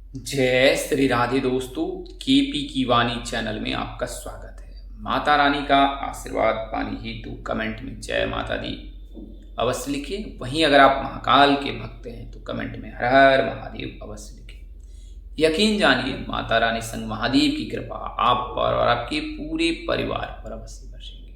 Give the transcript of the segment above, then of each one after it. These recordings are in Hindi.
जय श्री राधे दोस्तों, केपी की वाणी चैनल में आपका स्वागत है। माता रानी का आशीर्वाद पाने हेतु कमेंट में जय माता दी अवश्य लिखिए। वहीं अगर आप महाकाल के भक्त हैं तो कमेंट में हर हर महादेव अवश्य लिखिए। यकीन जानिए माता रानी संग महादेव की कृपा आप पर और आपके पूरे परिवार पर अवश्य बरसेंगे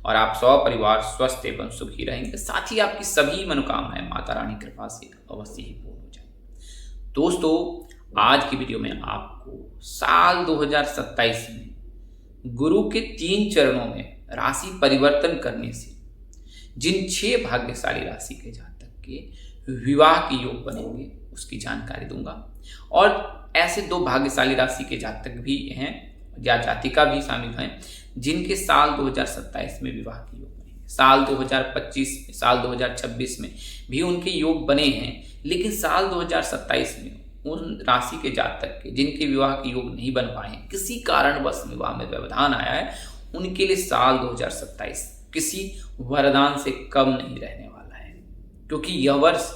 और आप परिवार स्वस्थ एवं सुखी रहेंगे। साथ ही आपकी सभी मनोकामनाएं माता रानी कृपा से अवश्य ही पूर्ण हो जाएंगी। दोस्तों, आज की वीडियो में आपको साल 2027 में गुरु के 3 चरणों में राशि परिवर्तन करने से जिन 6 भाग्यशाली राशि के जातक के विवाह के योग बनेंगे उसकी जानकारी दूंगा। और ऐसे 2 भाग्यशाली राशि के जातक भी हैं या जातिका भी शामिल हैं जिनके साल 2027 में विवाह के योग बनेंगे। साल 2025 में, साल 2026 में भी उनके योग बने हैं, लेकिन साल 2027 में उन राशि के जातक के जिनके विवाह के योग नहीं बन पाए, किसी कारणवश विवाह में व्यवधान आया है, उनके लिए साल 2027 किसी वरदान से कम नहीं रहने वाला है, क्योंकि यह वर्ष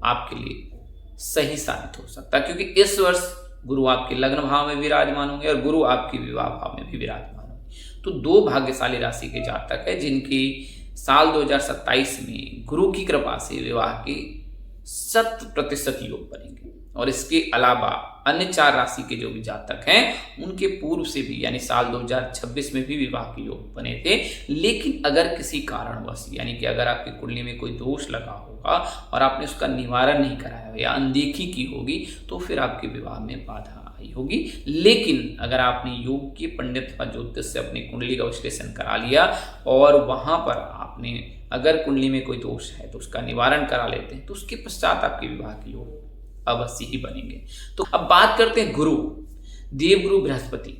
आपके लिए सही साबित हो सकता है। क्योंकि इस वर्ष गुरु आपके लग्न भाव में विराजमान होंगे और गुरु आपके विवाह भाव में भी विराजमान होंगे। तो 2 भाग्यशाली राशि के जातक है जिनकी साल 2027 में गुरु की कृपा से विवाह के 100% योग बनेंगे। और इसके अलावा अन्य 4 राशि के जो भी जातक हैं उनके पूर्व से भी यानी साल 2026 में भी विवाह के योग बने थे, लेकिन अगर किसी कारणवश यानी कि अगर आपकी कुंडली में कोई दोष लगा होगा और आपने उसका निवारण नहीं कराया या अनदेखी की होगी तो फिर आपके विवाह में बाधा आई होगी। लेकिन अगर आपने योग के पंडित का ज्योतिष से अपनी कुंडली का विश्लेषण करा लिया और वहां पर आपने अगर कुंडली में कोई दोष है तो उसका निवारण करा लेते हैं तो उसके पश्चात आपके विवाह के योग अवश्य ही बनेंगे। तो अब बात करते हैं गुरु, देवगुरु बृहस्पति।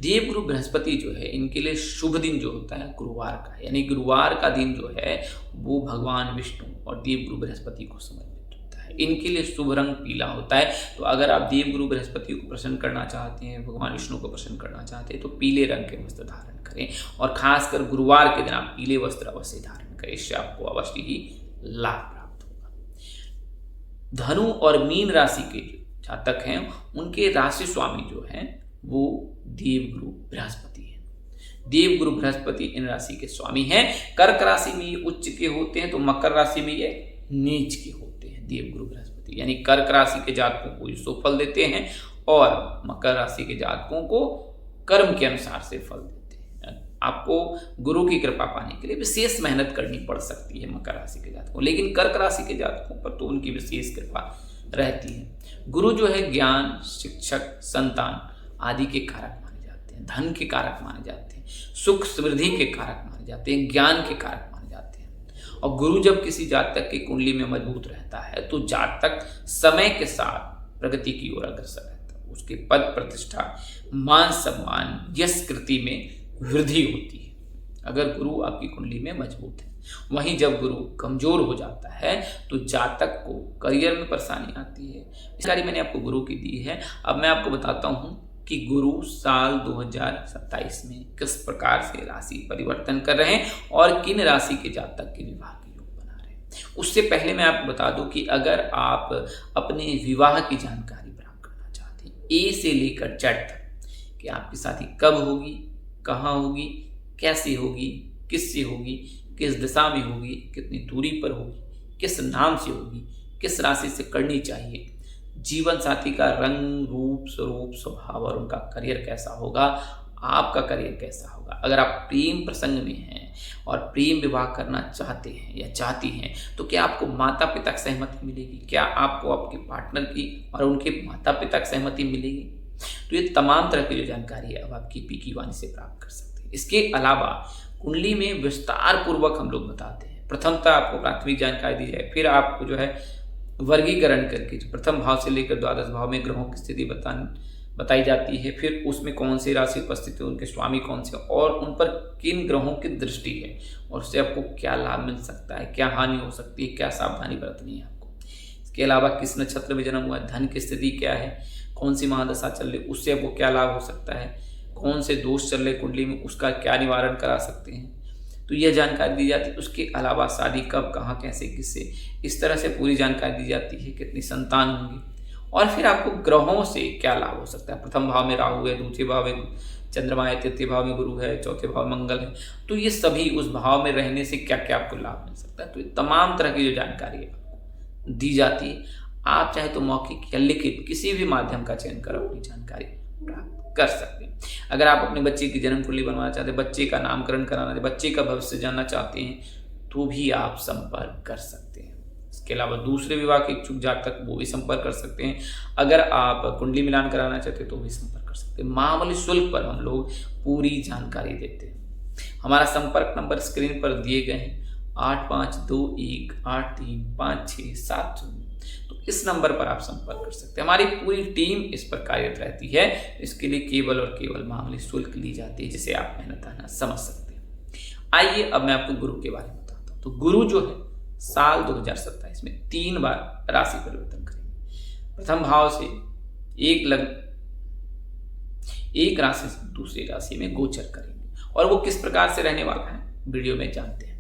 देवगुरु बृहस्पति जो है इनके लिए शुभ दिन जो होता है गुरुवार का, यानी गुरुवार का दिन जो है वो भगवान विष्णु और देवगुरु बृहस्पति को समर्पित होता है। इनके लिए शुभ रंग पीला होता है। तो अगर आप देवगुरु बृहस्पति को प्रसन्न करना चाहते हैं, भगवान विष्णु को प्रसन्न करना चाहते हैं तो पीले रंग के वस्त्र धारण करें और खासकर गुरुवार के दिन आप पीले वस्त्र अवश्य धारण करें। इससे आपको अवश्य ही लाभ प्राप्त होगा। धनु और मीन राशि के जो जातक हैं उनके राशि स्वामी जो हैं वो देवगुरु बृहस्पति हैं। देवगुरु बृहस्पति इन राशि के स्वामी हैं। कर्क राशि में ये उच्च के होते हैं तो मकर राशि में ये नीच के होते हैं देवगुरु बृहस्पति। यानी कर्क राशि के जातकों को शुभ फल देते हैं और मकर राशि के जातकों को कर्म के अनुसार से फल देते हैं। आपको गुरु की कृपा पाने के लिए विशेष मेहनत करनी पड़ सकती है मकर राशि के जातकों, लेकिन कर्क राशि के जातकों पर तो उनकी विशेष कृपा रहती है। गुरु जो है ज्ञान, शिक्षक, संतान आदि के कारक माने जाते हैं, धन के कारक माने जाते हैं, सुख समृद्धि के कारक माने जाते हैं, ज्ञान के कारक माने जाते हैं। और गुरु जब किसी जातक की कुंडली में मजबूत रहता है तो जातक समय के साथ प्रगति की ओर अग्रसर रहता है। उसके पद प्रतिष्ठा, मान सम्मान, यश कृति में वृद्धि होती है अगर गुरु आपकी कुंडली में मजबूत है। वहीं जब गुरु कमजोर हो जाता है तो जातक को करियर में परेशानी आती है। इस कार्य मैंने आपको गुरु की दी है। अब मैं आपको बताता हूं कि गुरु साल 2027 में किस प्रकार से राशि परिवर्तन कर रहे हैं और किन राशि के जातक के विवाह के योग बना रहे हैं। उससे पहले मैं आपको बता दूं कि अगर आप अपने विवाह की जानकारी प्राप्त करना चाहते हैं ए से लेकर जेड तक कि आपकी शादी कब होगी, कहाँ होगी, कैसे होगी, किससे होगी, किस दिशा में होगी, कितनी दूरी पर होगी, किस नाम से होगी, किस राशि से करनी चाहिए, जीवन साथी का रंग, रूप, स्वरूप, स्वभाव और उनका करियर कैसा होगा, आपका करियर कैसा होगा। अगर आप प्रेम प्रसंग में हैं और प्रेम विवाह करना चाहते हैं या चाहती हैं तो क्या आपको माता पिता की सहमति मिलेगी, क्या आपको आपके पार्टनर की और उनके माता पिता की सहमति मिलेगी। तो ये तमाम तरह की जो जानकारी है अब आप केपी की वाणी से प्राप्त कर सकते हैं। इसके अलावा कुंडली में विस्तार पूर्वक हम लोग बताते हैं। प्रथमतः आपको प्राथमिक जानकारी दी जाए, फिर आपको जो है वर्गीकरण करके प्रथम भाव से लेकर द्वादश भाव में ग्रहों की स्थिति बताई जाती है, फिर उसमें कौन सी राशि उपस्थित है, उनके स्वामी कौन से और उन पर किन ग्रहों की दृष्टि है और उससे आपको क्या लाभ मिल सकता है, क्या हानि हो सकती है, क्या सावधानी बरतनी है आपको। इसके अलावा किस नक्षत्र में जन्म हुआ है, धन की स्थिति क्या है, कौन सी महादशा चल रही, उससे आपको क्या लाभ हो सकता है, कौन से दोष चल रहे कुंडली में, उसका क्या निवारण करा सकते हैं। तो यह जानकारी दी जाती है। उसके अलावा शादी कब, कहाँ, कैसे, किससे, इस तरह से पूरी जानकारी दी जाती है। कितनी संतान होंगी और फिर आपको ग्रहों से क्या लाभ हो सकता है। प्रथम भाव में राहु है, दूसरे भाव में चंद्रमा है, तृतीय भाव में गुरु है, चौथे भाव में मंगल है। तो ये सभी उस भाव में रहने से क्या क्या आपको लाभ मिल सकता है। तो ये तमाम तरह की जो जानकारी है आपको दी जाती है। आप चाहे तो मौखिक या लिखित किसी भी माध्यम का चयन कर अपनी जानकारी प्राप्त कर सकते हैं। अगर आप अपने बच्चे की जन्म कुंडली बनवाना चाहते हैं, बच्चे का नामकरण कराना, बच्चे का भविष्य जानना चाहते हैं, तो भी आप संपर्क कर सकते हैं। इसके अलावा दूसरे विवाह के इच्छुक जातक वो भी संपर्क कर सकते हैं। अगर आप कुंडली मिलान कराना चाहते हैं तो भी संपर्क कर सकते हैं। मामूली शुल्क पर हम लोग पूरी जानकारी देते हैं। हमारा संपर्क नंबर स्क्रीन पर दिए गए हैं 8521835670। तो इस नंबर पर आप संपर्क कर सकते हैं। हमारी पूरी टीम इस पर कार्यरत रहती है। इसके लिए केवल और केवल मामूली शुल्क ली जाती है, जिसे आप मेहनताना समझ सकते हैं। आइए अब मैं आपको गुरु के बारे में बताता हूँ। तो गुरु जो है साल 2027 में 3 बार राशि परिवर्तन करेंगे। प्रथम भाव से एक राशि से दूसरी राशि में गोचर करेंगे, और वो किस प्रकार से रहने वाला है वीडियो में जानते हैं।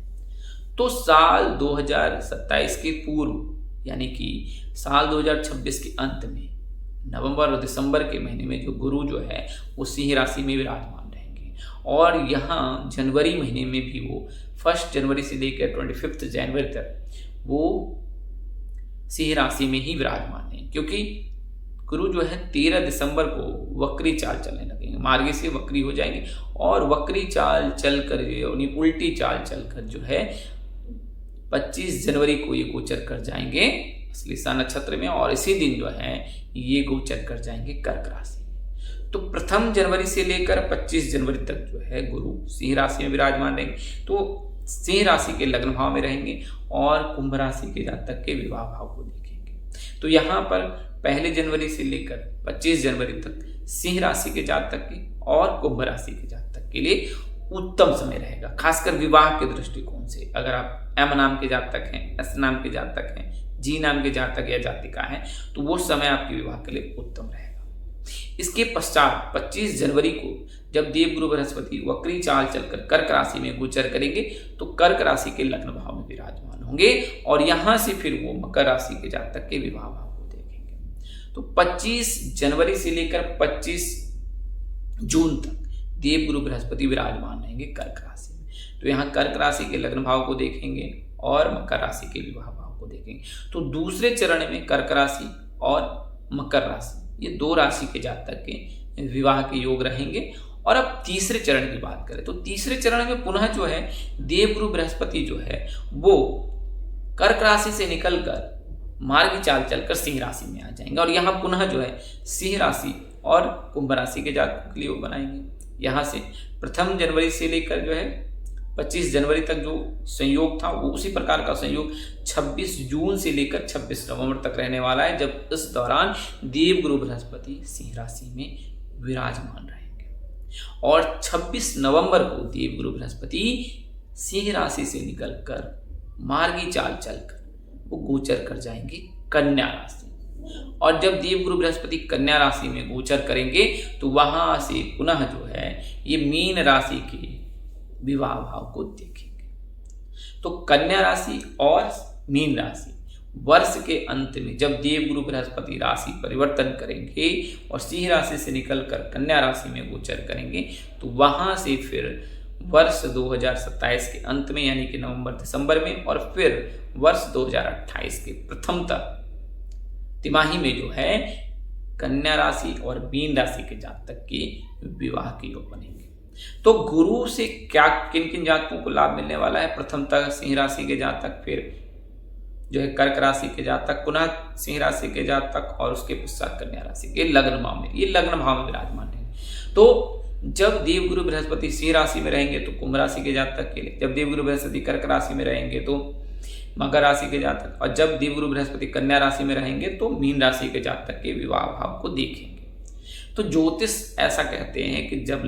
तो साल 2027 के पूर्व यानी कि साल 2026 के अंत में नवंबर और दिसंबर के महीने में जो गुरु जो है वो सिंह राशि में विराजमान रहेंगे, और यहाँ जनवरी महीने में भी वो 1 जनवरी से लेकर 25 जनवरी तक वो सिंह राशि में ही विराजमान है। क्योंकि गुरु जो है 13 दिसंबर को वक्री चाल चलने लगेंगे, मार्गी से वक्री हो जाएंगे, और वक्री चाल चलकर यानी उल्टी चाल चलकर जो है 25 जनवरी को ये गोचर कर जाएंगे श्लेषा नक्षत्र में, और इसी दिन जो है ये गोचर कर जाएंगे कर्क राशि में। तो प्रथम जनवरी से लेकर 25 जनवरी तक जो है गुरु सिंह राशि में विराजमान रहेंगे। तो सिंह राशि के लग्न भाव में रहेंगे, और कुंभ राशि के जातक के विवाह भाव को देखेंगे। तो यहाँ पर 1 जनवरी से लेकर 25 जनवरी तक सिंह राशि के जातक के और कुंभ राशि के जातक के लिए उत्तम समय रहेगा, खासकर विवाह के दृष्टिकोण से। अगर आप एम नाम के जातक हैं, एस नाम के जातक हैं, जी नाम के जातक या जातिका हैं, तो वो समय आपके विवाह के लिए उत्तम रहेगा। इसके पश्चात 25 जनवरी को जब देवगुरु बृहस्पति वक्री चाल चलकर कर्क राशि में गोचर करेंगे, तो कर्क राशि के लग्न भाव में विराजमान होंगे, और यहां से फिर वो मकर राशि के जातक के विवाह भाव को देखेंगे। तो 25 जनवरी से लेकर 25 जून तक देवगुरु बृहस्पति विराजमान रहेंगे कर्क राशि में। तो यहाँ कर्क राशि के लग्न भाव को देखेंगे और मकर राशि के विवाह भाव को देखेंगे। तो दूसरे चरण में कर्क राशि और मकर राशि, ये 2 राशि के जातक के विवाह के योग रहेंगे। और अब तीसरे चरण की बात करें, तो तीसरे चरण में पुनः जो है देवगुरु बृहस्पति जो है वो कर्क राशि से निकलकर मार्गी चाल चलकर सिंह राशि में आ जाएंगे, और यहाँ पुनः जो है सिंह राशि और कुंभ राशि के जातकों के लिए योग बनाएंगे। यहाँ से प्रथम जनवरी से लेकर जो है 25 जनवरी तक जो संयोग था वो उसी प्रकार का संयोग 26 जून से लेकर 26 नवंबर तक रहने वाला है, जब इस दौरान देवगुरु बृहस्पति सिंह राशि में विराजमान रहेंगे। और 26 नवंबर को देवगुरु बृहस्पति सिंह राशि से निकलकर मार्गी चाल चलकर वो गोचर कर जाएंगे कन्या राशि, और जब देवगुरु बृहस्पति कन्या राशि में गोचर करेंगे तो वहां से पुनः जो है ये मीन राशि के विवाह भाव को देखेंगे। तो कन्या राशि और मीन राशि वर्ष के अंत में जब देवगुरु बृहस्पति राशि परिवर्तन करेंगे और सिंह राशि से निकलकर कन्या राशि में गोचर करेंगे, तो वहां से फिर वर्ष 2027 के अंत में यानी कि नवंबर दिसंबर में, और फिर वर्ष 2028 के प्रथम तिमाही में जो है कन्या राशि और मीन राशि के जातक के विवाह के योग बनेंगे। तो गुरु से क्या किन किन जातकों को लाभ मिलने वाला है? प्रथमतः सिंह राशि के जातक, फिर जो है कर्क राशि के जातक, पुनः सिंह राशि के जातक, और उसके पश्चात कन्या राशि के लग्न भाव में, ये लग्न भाव में विराजमान है। तो जब देवगुरु बृहस्पति सिंह राशि में रहेंगे तो कुंभ राशि के जातक के लिए, जब देवगुरु बृहस्पति कर्क राशि में रहेंगे तो मकर राशि के जातक, और जब देवगुरु बृहस्पति कन्या राशि में रहेंगे तो मीन राशि के जातक के विवाह भाव को देखेंगे। तो ज्योतिष ऐसा कहते हैं कि जब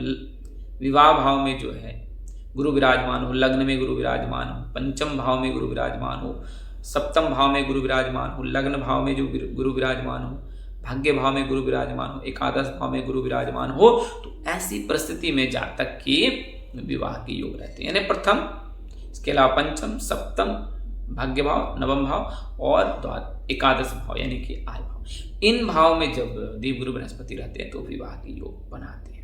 विवाह भाव में जो है गुरु विराजमान हो, लग्न में गुरु विराजमान हो, पंचम भाव में गुरु विराजमान हो, सप्तम भाव में गुरु विराजमान हो, लग्न भाव में जो गुरु विराजमान हो, भाग्य भाव में गुरु विराजमान हो, एकादश भाव में गुरु विराजमान हो, तो ऐसी परिस्थिति में जातक के विवाह के योग रहते हैं। यानी प्रथम, इसके अलावा पंचम, सप्तम, भाग्य भाव, नवम भाव और एकादश भाव यानी कि आय भाव, इन भाव में जब देवगुरु बृहस्पति रहते हैं तो विवाह के योग बनाते हैं।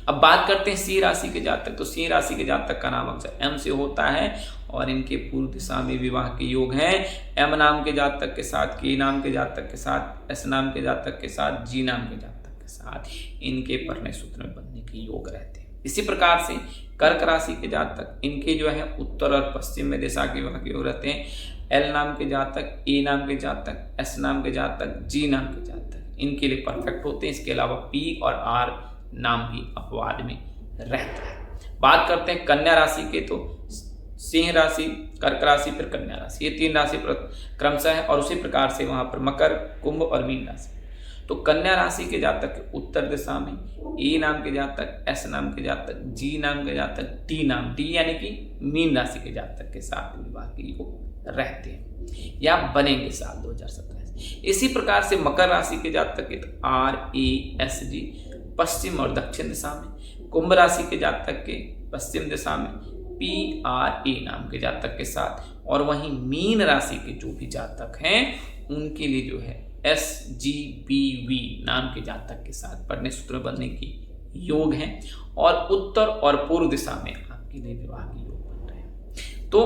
अब बात करते हैं सिंह राशि के जातक। तो सिंह राशि के जातक का नाम अक्सर एम से होता है और इनके पूर्व दिशा में विवाह के योग हैं। एम नाम के जातक के साथ, के नाम के जातक के साथ, एस नाम के जातक के साथ, जी नाम के जातक के साथ इनके परिणय सूत्र में बनने के योग रहते हैं। इसी प्रकार से कर्क राशि के जातक, इनके जो है उत्तर और पश्चिम में दिशा के विवाह के योग रहते हैं। एल नाम के जातक, ए नाम के जातक, एस नाम के जातक, जी नाम के जातक इनके लिए परफेक्ट होते हैं। इसके अलावा पी और आर नाम भी अपवाद में रहता है। बात करते हैं कन्या राशि के, तो सिंह राशि, कर्क राशि, फिर कन्या राशि, ये 3 राशि क्रमशः है। और उसी प्रकार से वहां पर मकर, कुंभ और मीन राशि। तो कन्या राशि के जातक के उत्तर दिशा में ए नाम के जातक, एस नाम के जातक, जी नाम के जातक, टी नाम, टी यानी कि मीन राशि के जातक के साथ विवाह के योग रहते हैं या बनेंगे साल 2027। इसी प्रकार से मकर राशि के जातक के तो आर, ए, एस, जी पश्चिम और दक्षिण दिशा में, कुंभ राशि के जातक के पश्चिम दिशा में पी, आर, ए नाम के जातक के साथ, और वहीं मीन राशि के जो भी जातक हैं उनके लिए जो है एस, जी, बी, वी नाम के जातक के साथ परिणय सूत्र बनने के योग हैं। और उत्तर और पूर्व दिशा में आपके लिए विवाह के योग बन रहे हैं। तो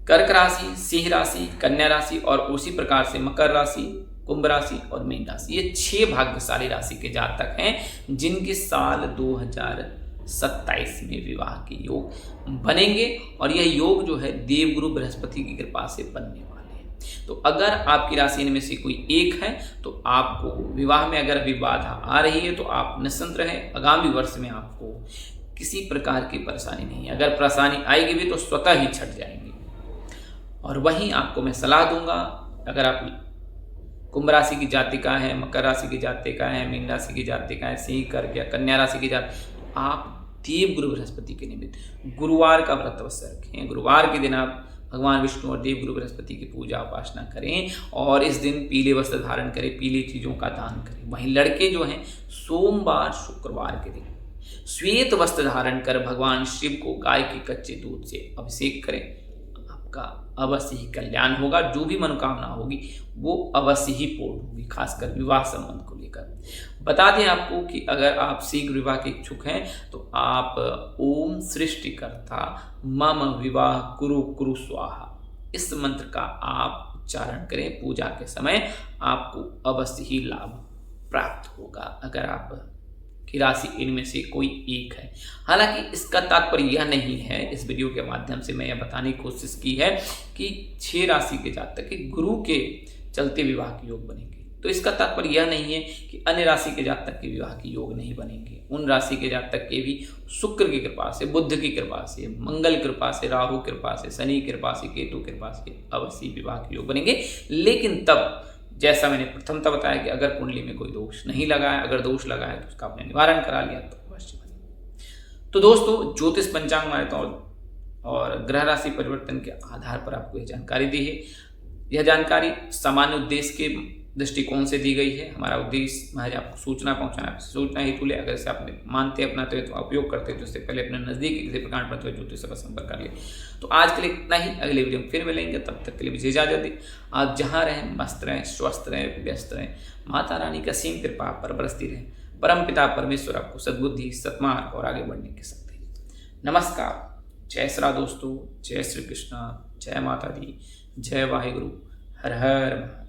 कर्क राशि, सिंह राशि, कन्या राशि और उसी प्रकार से मकर राशि, कुंभ राशि और मीन राशि, ये 6 भाग्यशाली राशि के जातक हैं जिनके साल 2027 में विवाह के योग बनेंगे। और यह योग जो है देवगुरु बृहस्पति की कृपा से बनने वाले हैं। तो अगर आपकी राशि इनमें से कोई एक है तो आपको विवाह में अगर अभी बाधा आ रही है तो आप निश्चिंत रहें, आगामी वर्ष में आपको किसी प्रकार की परेशानी नहीं है। अगर परेशानी आएगी भी तो स्वतः ही छट जाएंगी। और वहीं आपको मैं सलाह दूंगा, अगर आप कुंभ राशि की जातिका है, मकर राशि की जातिका है, मीन राशि की जातिका है, सिंह, कर्क या कन्या राशि की जाति, तो आप देवगुरु बृहस्पति के निमित्त गुरुवार का व्रत अवश्य रखें। गुरुवार के दिन आप भगवान विष्णु और देवगुरु बृहस्पति की पूजा उपासना करें और इस दिन पीले वस्त्र धारण करें, पीली चीज़ों का दान करें। वहीं लड़के जो हैं सोमवार, शुक्रवार के दिन श्वेत वस्त्र धारण कर भगवान शिव को गाय के कच्चे दूध से अभिषेक करें। आपका अवश्य ही कल्याण होगा। जो भी मनोकामना होगी वो अवश्य ही पूर्ण होगी, खासकर विवाह संबंध को लेकर। बता दें आपको कि अगर आप शीघ्र विवाह के इच्छुक हैं तो आप ओम सृष्टिकर्ता मम विवाह कुरु कुरु स्वाहा इस मंत्र का आप उच्चारण करें पूजा के समय, आपको अवश्य ही लाभ प्राप्त होगा अगर आप की राशि इनमें से कोई एक है। हालांकि इसका तात्पर्य यह नहीं है, इस वीडियो के माध्यम से मैं यह बताने की कोशिश की है कि 6 राशि के जातक के गुरु के चलते विवाह के योग बनेंगे। तो इसका तात्पर्य यह नहीं है कि अन्य राशि के जातक के विवाह के योग नहीं बनेंगे। उन राशि के जातक के भी शुक्र की कृपा से, बुध की कृपा से, मंगल कृपा से, राहु कृपा से, शनि कृपा से, केतु कृपा से अवश्य विवाह के योग बनेंगे। लेकिन तब जैसा मैंने प्रथमतः बताया कि अगर कुंडली में कोई दोष नहीं लगा है, अगर दोष लगा है तो उसका आपने निवारण करा लिया तो अवश्य बनेगा। तो दोस्तों, ज्योतिष पंचांग मान्यताओं और ग्रह राशि परिवर्तन के आधार पर आपको यह जानकारी दी है। यह जानकारी सामान्य उद्देश्य के दृष्टिकोण से दी गई है। हमारा उद्देश्य महज आपको सूचना पहुंचाना, सूचना हेतु ले। अगर इसे आप मानते अपनाते हैं तो उपयोग करते हैं तो इससे पहले अपने नजदीक किसी प्रकार पर ज्योतिष से संपर्क कर लिए। तो आज के लिए इतना ही, अगले वीडियो में फिर मिलेंगे। तब तक के लिए मुझे इजाजत दें। आप जहाँ रहें मस्त रहें, स्वस्थ रहें, व्यस्त रहें। माता रानी का असीम कृपा पर बरसती रहे। परम पिता परमेश्वर आपको सद्बुद्धि, सत्मार्ग और आगे बढ़ने की शक्ति। नमस्कार, जय श्री राम दोस्तों, जय श्री कृष्णा, जय माता दी, जय वाहिगुरु, हर हर।